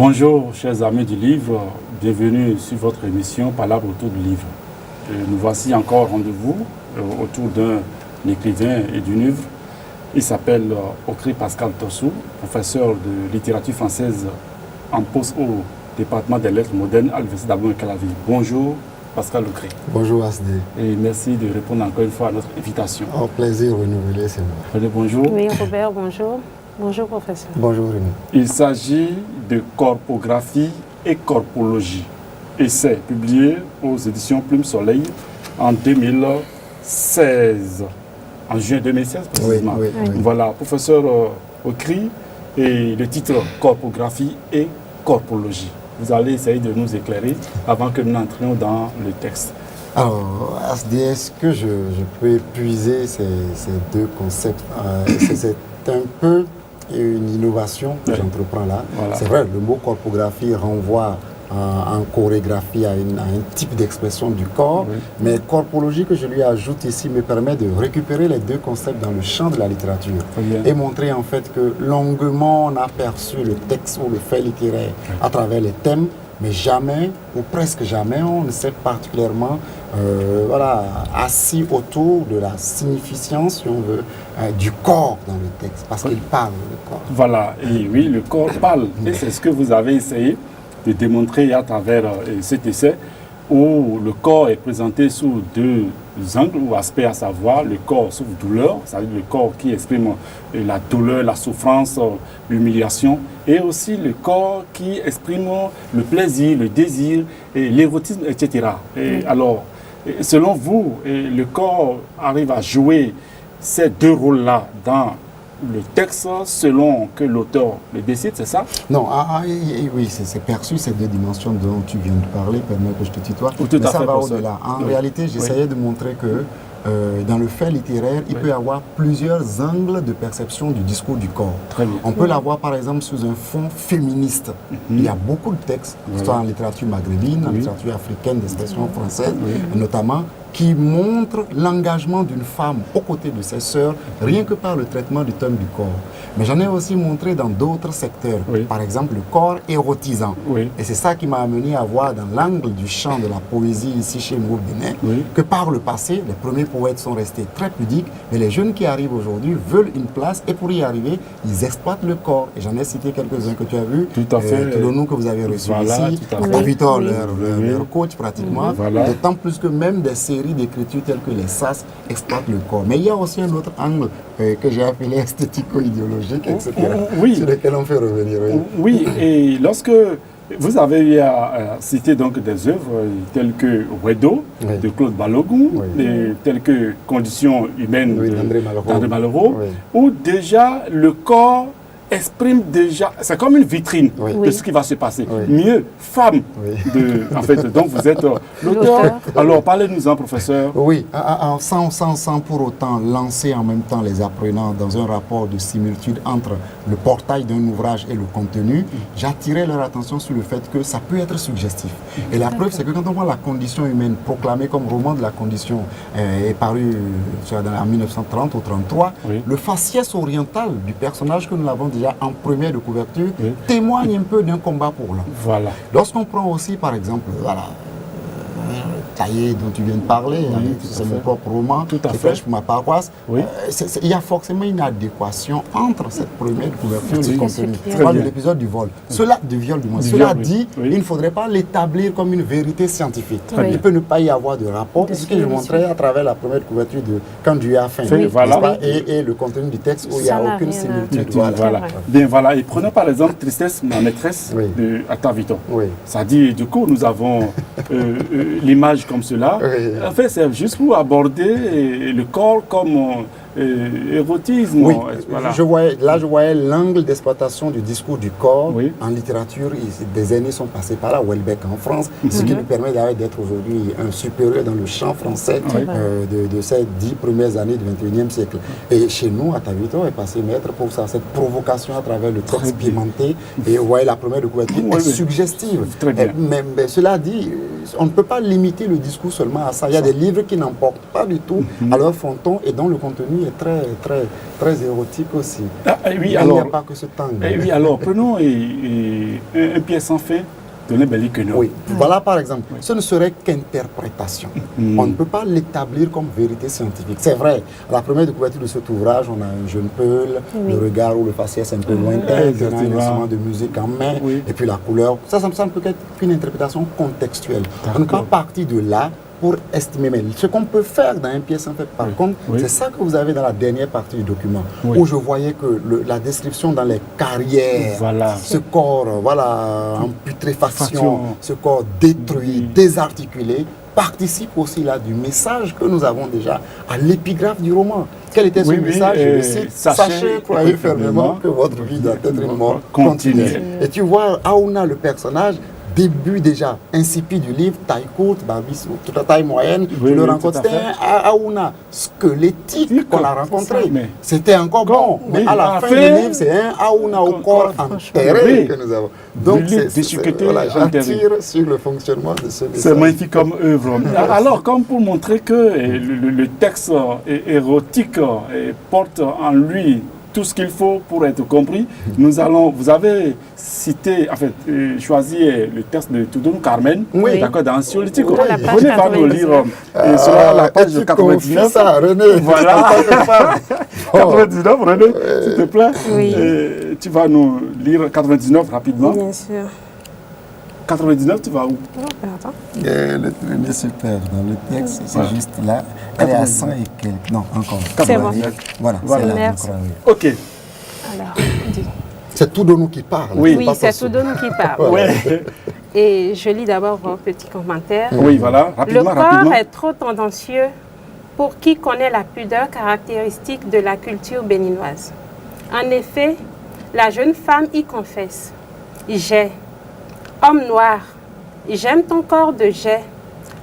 Bonjour chers amis du livre, bienvenue sur votre émission Palabre autour du livre. Nous voici encore rendez-vous autour d'un écrivain et d'une œuvre. Il s'appelle Okri Pascal Tossou, professeur de littérature française en poste au département des lettres modernes à l'Université d'Abomey-Calavi. Bonjour Pascal Okri. Bonjour Asdé. Et merci de répondre encore une fois à notre invitation. Au plaisir renouvelé, c'est moi. Bonjour. Oui, Robert, bonjour. Bonjour, professeur. Bonjour, Rémi. Il s'agit de corpographie et corpologie. Essai publié aux éditions Plume Soleil en 2016. En juin 2016, précisément. Oui. Voilà, professeur Okri, et le titre Corpographie et corpologie. Vous allez essayer de nous éclairer avant que nous n'entrions dans le texte. Alors, Asdé, est-ce que je peux épuiser ces deux concepts? C'est un peu une innovation que j'entreprends là. Voilà. C'est vrai, le mot corpographie renvoie en chorégraphie à un type d'expression du corps, mais corpologie que je lui ajoute ici me permet de récupérer les deux concepts dans le champ de la littérature et montrer en fait que longuement on a perçu le texte ou le fait littéraire à travers les thèmes, mais jamais ou presque jamais on ne s'est particulièrement assis autour de la significance, si on veut, du corps dans le texte, parce qu'il parle, le corps. Voilà, et oui, le corps parle, et c'est ce que vous avez essayé de démontrer à travers cet essai où le corps est présenté sous deux angles ou aspects, à savoir le corps sous douleur, c'est-à-dire le corps qui exprime la douleur, la souffrance, l'humiliation, et aussi le corps qui exprime le plaisir, le désir, l'érotisme, etc. Alors, selon vous, le corps arrive à jouer ces deux rôles-là dans le texte selon que l'auteur le décide, c'est ça? Non, oui, c'est perçu ces deux dimensions dont tu viens de parler, permets que je te tutoie, mais ça va au-delà. En réalité, j'essayais de montrer que dans le fait littéraire, il peut y avoir plusieurs angles de perception du discours du corps. On peut l'avoir par exemple sous un fond féministe. Il y a beaucoup de textes, soit en littérature maghrébine, en littérature africaine, d'expression française, notamment, qui montre l'engagement d'une femme aux côtés de ses sœurs, rien que par le traitement du thème du corps. Mais j'en ai aussi montré dans d'autres secteurs, par exemple le corps érotisant. Et c'est ça qui m'a amené à voir dans l'angle du champ de la poésie ici chez Mourbinet, que par le passé, les premiers poètes sont restés très pudiques, mais les jeunes qui arrivent aujourd'hui veulent une place, et pour y arriver, ils exploitent le corps. Et j'en ai cité quelques-uns que tu as vus, tout à fait, tous les noms que vous avez reçus ici, Victor, leur coach pratiquement, d'autant plus que même des séries d'écriture telles que les SAS exploitent le corps. Mais il y a aussi un autre angle que j'ai appelé esthético-idéologique, etc., sur lequel on fait revenir. Oui, et lorsque vous avez eu à citer donc des œuvres telles que Wedo de Claude Balogun, telles que Conditions humaines d'André Malraux, où déjà le corps exprime déjà, c'est comme une vitrine de ce qui va se passer. Mieux, femme, en fait, donc vous êtes l'auteur. Alors parlez-nous-en, professeur. Oui, sans pour autant lancer en même temps les apprenants dans un rapport de similitude entre le portail d'un ouvrage et le contenu, j'attirais leur attention sur le fait que ça peut être suggestif. Et la preuve, c'est que quand on voit La Condition humaine proclamée comme roman de la condition est paru en 1930 ou 1933, le faciès oriental du personnage que nous l'avons déjà en première de couverture, témoigne un peu d'un combat pour l'homme. Lorsqu'on prend aussi, par exemple, Cahier dont tu viens de parler, c'est mon propre roman, c'est Flèche pour ma paroisse, il y a forcément une adéquation entre cette première couverture et le contenu. De l'épisode du vol. Cela, du viol du moins. Cela dit, il ne faudrait pas l'établir comme une vérité scientifique. Il peut ne pas y avoir de rapport. C'est ce que je montrais à travers la première couverture de Quand Dieu a faim. Et le contenu du texte où il n'y a aucune similitude. Bien, voilà. Et prenons par exemple Tristesse, ma maîtresse de Ataviton. Ça dit, du coup, nous avons l'image comme cela. En fait, c'est juste pour aborder le corps comme érotisme. Je voyais l'angle d'exploitation du discours du corps en littérature. Des années sont passées par là, Houellebecq en France, ce qui nous permet d'être aujourd'hui un supérieur dans le champ français de ces 10 premières années du XXIe siècle. Et chez nous, Ataviton est passé maître pour ça, cette provocation à travers le texte pimenté. Et vous voyez, la première de couverture est suggestive. Mais cela dit, on ne peut pas limiter le discours seulement à ça. Il y a des livres qui n'emportent pas du tout à leur fronton et dont le contenu Harmonie est très érotique aussi. Oui, il n'y a pas que ce tango. Oui, alors prenons un pièce sans fin de Nébeli Keno. Oui, voilà par exemple, ce ne serait qu'interprétation. On ne peut pas l'établir comme vérité scientifique. C'est vrai, à la première découverte de cet ouvrage, on a un jeune Peul, le regard ou le faciès un peu lointain, on a un instrument de musique en main, et puis la couleur. Ça ne peut qu'être qu'une interprétation contextuelle. On ne peut pas partir de là pour estimer. Mais ce qu'on peut faire dans une pièce en fait, par contre, c'est ça que vous avez dans la dernière partie du document, où je voyais que la description dans les carrières, ce corps en putréfaction, ce corps détruit, désarticulé, participe aussi là du message que nous avons déjà à l'épigraphe du roman. Quel était ce message? Je le cite, sachez, croyez fermement que votre vie doit être une mort continue. Et tu vois, Aouna, le personnage, début déjà insipide du livre, taille courte, Babis, toute la taille moyenne, je le rencontre. C'était un Aouna squelettique qu'on a rencontré. C'était encore bon. Mais à la fin du livre, c'est un Aouna au corps enterré que nous avons. Donc, j'attire sur le fonctionnement de ce message. C'est magnifique comme œuvre. Alors, comme pour montrer que le texte érotique porte en lui tout ce qu'il faut pour être compris, vous avez cité, en fait, choisi le texte de Toudoun Carmen, d'accord, dans Anxiolytique. Venez pas nous lire sur la page 99. Ça, René, voilà. 99, René, s'il te plaît. Tu vas nous lire 99 rapidement. Bien sûr. 99, tu vas où? Le super dans le texte, c'est juste là. Elle est à 100 et quelques. Non, encore. C'est bon. Voilà, c'est là. Merci. Ok. Alors, dis. C'est Toudoun qui parle. Oui, c'est Toudoun qui parle. Et je lis d'abord vos petits commentaires. Oui, voilà, rapidement. Le corps est trop tendancieux pour qui connaît la pudeur caractéristique de la culture béninoise. En effet, la jeune femme y confesse. J'ai, homme noir, j'aime ton corps de jet,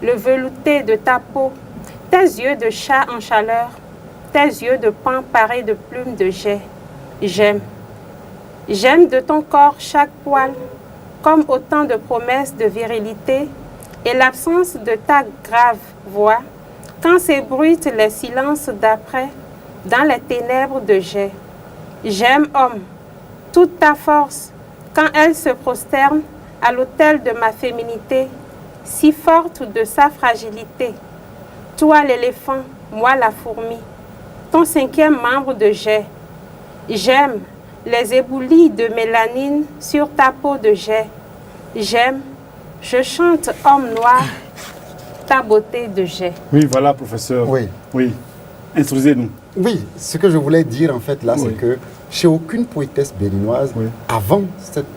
le velouté de ta peau, tes yeux de chat en chaleur, tes yeux de paon parés de plumes de jet. J'aime. J'aime de ton corps chaque poil, comme autant de promesses de virilité, et l'absence de ta grave voix, quand s'ébruitent les silences d'après, dans les ténèbres de jet. J'aime, homme, toute ta force, quand elle se prosterne à l'autel de ma féminité, si forte de sa fragilité. Toi l'éléphant, moi la fourmi, ton cinquième membre de jet. J'aime les éboulis de mélanine sur ta peau de jet. J'aime, je chante homme noir, ta beauté de jet. Oui, voilà, professeur. Oui. Instruisez-nous. Oui, ce que je voulais dire en fait là, c'est que chez aucune poétesse béninoise, avant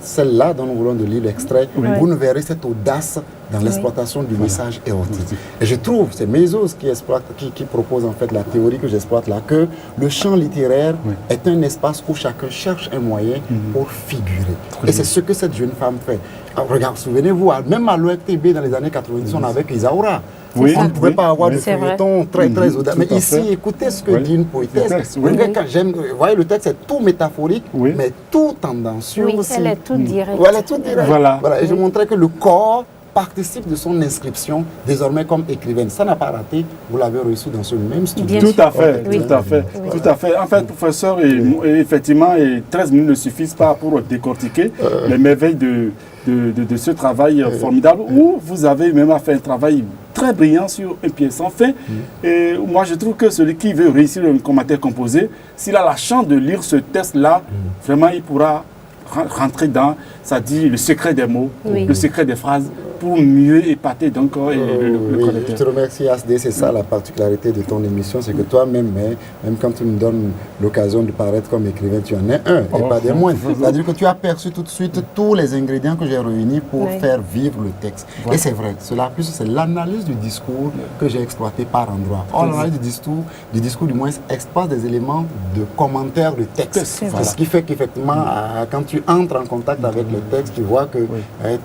celle-là dont nous voulons de lire l'extrait, vous ne verrez cette audace dans l'exploitation du message érotique. Et je trouve, c'est Mésos qui propose en fait la théorie que j'exploite là, que le champ littéraire est un espace où chacun cherche un moyen pour figurer. Et c'est ce que cette jeune femme fait. Alors, regarde, souvenez-vous, même à l'OFTB dans les années 90, on avait Isaura. On ne pouvait pas avoir de feuilleton très audacieux. Mais ici, écoutez ce que dit une poétesse. Vous voyez, le texte est tout métaphorique, mais tout tendancieux aussi. Elle est tout directe. Voilà, tout direct. Voilà. Et je montrais que le corps participe de son inscription désormais comme écrivaine. Ça n'a pas raté, vous l'avez reçu dans ce même studio. Tout à fait. En fait, professeur, effectivement, 13 minutes ne suffisent pas pour décortiquer les merveilles de ce travail formidable, où vous avez même fait un travail très brillant sur une pièce sans fin. Et moi, je trouve que celui qui veut réussir un commentaire composé, s'il a la chance de lire ce texte-là, vraiment, il pourra rentrer dans, ça dit, le secret des mots, le secret des phrases, pour mieux épater donc le collecteur. Je te remercie, Asdé, c'est ça la particularité de ton émission, c'est que toi-même, même quand tu me donnes l'occasion de paraître comme écrivain, tu en es un, et pas des moindres. C'est-à-dire que tu as perçu tout de suite tous les ingrédients que j'ai réunis pour faire vivre le texte. Et c'est vrai, cela plus c'est l'analyse du discours que j'ai exploité par endroits. Or, l'analyse du discours du moins exploite des éléments de commentaire de texte. Ce qui fait qu'effectivement, quand tu entres en contact avec le texte, tu vois que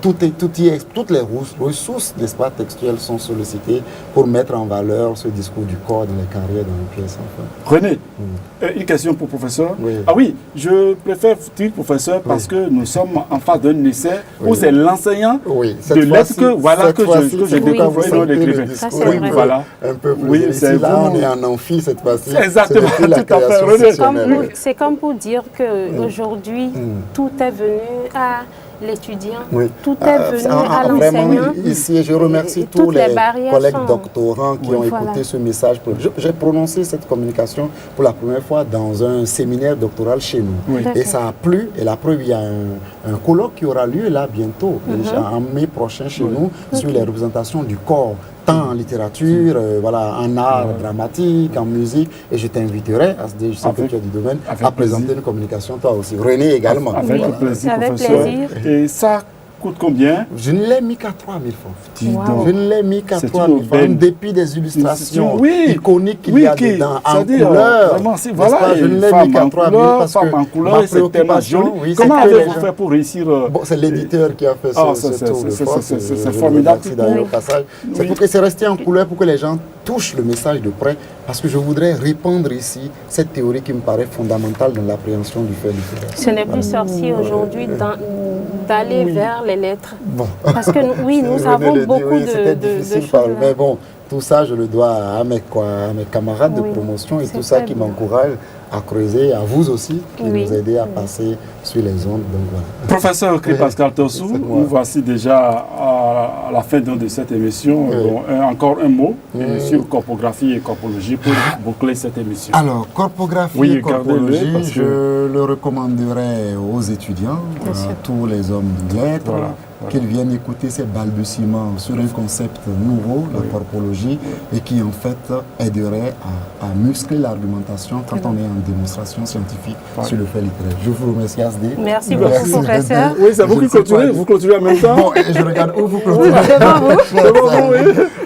toutes les ressources, n'est-ce pas, textuelles sont sollicitées pour mettre en valeur ce discours du corps dans les carrières, dans les pièces. Enfin. René, une question pour le professeur. Oui. Ah oui, je préfère dire professeur parce que nous sommes en face d'un essai où c'est l'enseignant de lettres que je découvre l'écrivain. Oui, voilà. Un peu plus. Oui, c'est là, on est en amphi cette fois-ci. Exactement, tout à fait. C'est comme pour dire qu'aujourd'hui, tout est venu à l'étudiant, tout est venu à l'enseignant. Ici, je remercie tous les collègues doctorants qui ont écouté ce message. J'ai prononcé cette communication pour la première fois dans un séminaire doctoral chez nous. Et ça a plu. Et la preuve, il y a un colloque qui aura lieu là bientôt, en mai prochain chez nous, sur les représentations du corps. Tant en littérature, voilà, en art dramatique, en musique. Et je t'inviterai, je sais que tu as du domaine, à présenter une communication toi aussi. René également. Avec plaisir, professeur. Et ça coûte combien? Je ne l'ai mis qu'à 3 000 francs. Wow. Je ne l'ai mis qu'à 3 000 francs. En dépit des illustrations iconiques qu'il y a dedans, en couleur. Voilà, je ne l'ai mis qu'à 3 000 parce que en couleur, c'est tellement joli. Comment avez-vous fait pour réussir? C'est l'éditeur qui a fait ce tour de force. C'est formidable. C'est pour que c'est resté en couleur pour que les gens touchent le message de près. Parce que je voudrais répandre ici cette théorie qui me paraît fondamentale dans l'appréhension du fait littéraire. Ce n'est plus sorcier aujourd'hui d'aller vers les lettres. Bon. Parce que nous avons beaucoup de choses. Mais bon, tout ça, je le dois à mes camarades de promotion et tout ça qui m'encourage à creuser, à vous aussi, qui nous aidez à passer sur les ondes. Donc, voilà. Professeur Pascal Tossou, nous voici déjà à la fin de cette émission. Bon, encore un mot sur corpographie et corpologie pour boucler cette émission. Alors, corpographie et corpologie, je le recommanderais aux étudiants, à tous les hommes de lettres, qu'ils viennent écouter ces balbutiements sur un concept nouveau, la corpologie, et qui en fait aiderait à muscler l'argumentation quand on est en démonstration scientifique sur le fait littéraire. Je vous remercie, Asdé. Merci beaucoup, professeur. Oui, c'est vous qui clôturez, vous clôturez en même temps. Bon, je regarde où vous clôturez.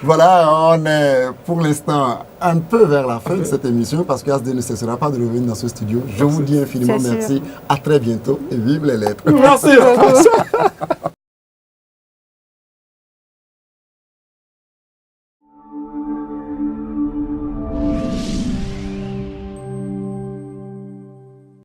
Voilà, on est pour l'instant un peu vers la fin de cette émission parce qu'Asdé ne cessera pas de revenir dans ce studio. Je vous dis infiniment merci. À très bientôt et vive les lettres. Merci.